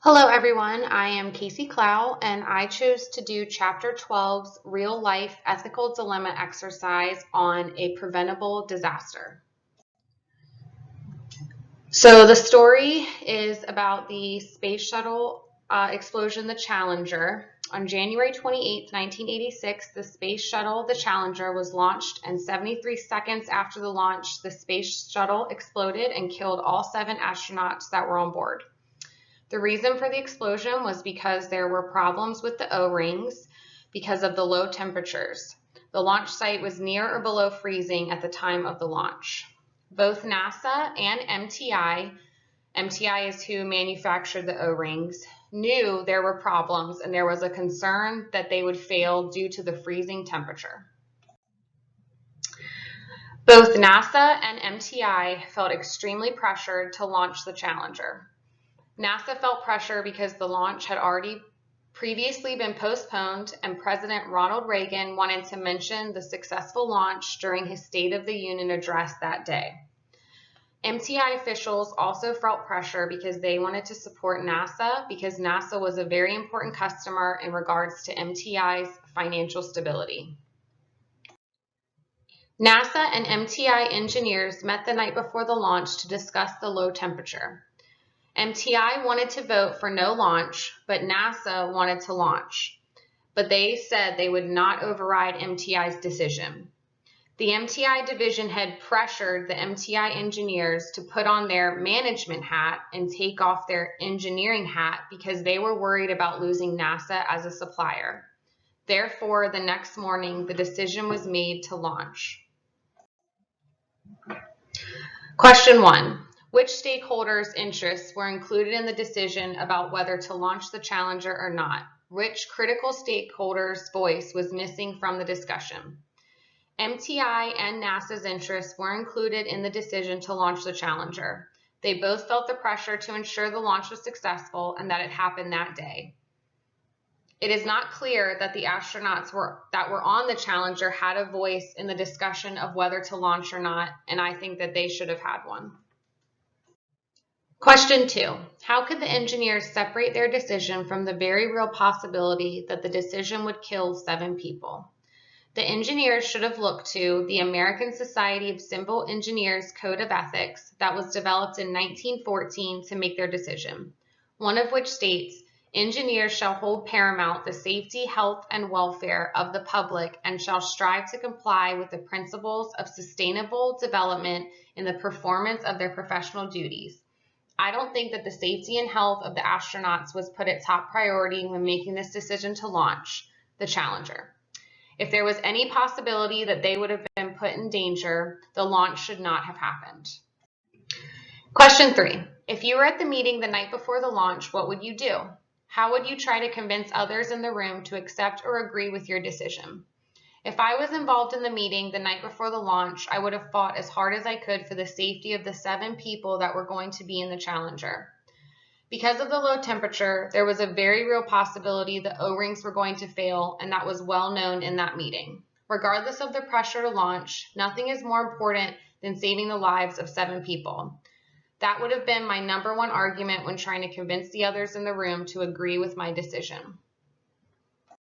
Hello everyone, I am Casey Clow and I chose to do Chapter 12's Real Life Ethical Dilemma exercise on a preventable disaster. So the story is about the space shuttle explosion, the Challenger. On January 28, 1986, the space shuttle, the Challenger, was launched, and 73 seconds after the launch, the space shuttle exploded and killed all 7 astronauts that were on board. The reason for the explosion was because there were problems with the O-rings because of the low temperatures. The launch site was near or below freezing at the time of the launch. Both NASA and MTI is who manufactured the O-rings, knew there were problems and there was a concern that they would fail due to the freezing temperature. Both NASA and MTI felt extremely pressured to launch the Challenger. NASA felt pressure because the launch had already previously been postponed, and President Ronald Reagan wanted to mention the successful launch during his State of the Union address that day. MTI officials also felt pressure because they wanted to support NASA because NASA was a very important customer in regards to MTI's financial stability. NASA and MTI engineers met the night before the launch to discuss the low temperature. MTI wanted to vote for no launch, but NASA wanted to launch. But they said they would not override MTI's decision. The MTI division head pressured the MTI engineers to put on their management hat and take off their engineering hat because they were worried about losing NASA as a supplier. Therefore, the next morning, the decision was made to launch. Question 1. Which stakeholders' interests were included in the decision about whether to launch the Challenger or not? Which critical stakeholders' voice was missing from the discussion? MTI and NASA's interests were included in the decision to launch the Challenger. They both felt the pressure to ensure the launch was successful and that it happened that day. It is not clear that the astronauts that were on the Challenger had a voice in the discussion of whether to launch or not, and I think that they should have had one. Question 2. How could the engineers separate their decision from the very real possibility that the decision would kill 7 people? The engineers should have looked to the American Society of Civil Engineers Code of Ethics that was developed in 1914 to make their decision, one of which states, engineers shall hold paramount the safety, health, and welfare of the public and shall strive to comply with the principles of sustainable development in the performance of their professional duties. I don't think that the safety and health of the astronauts was put at top priority when making this decision to launch the Challenger. If there was any possibility that they would have been put in danger, the launch should not have happened. Question 3. If you were at the meeting the night before the launch, what would you do? How would you try to convince others in the room to accept or agree with your decision? If I was involved in the meeting the night before the launch, I would have fought as hard as I could for the safety of the 7 people that were going to be in the Challenger. Because of the low temperature, there was a very real possibility the O-rings were going to fail, and that was well known in that meeting. Regardless of the pressure to launch, nothing is more important than saving the lives of 7 people. That would have been my #1 argument when trying to convince the others in the room to agree with my decision.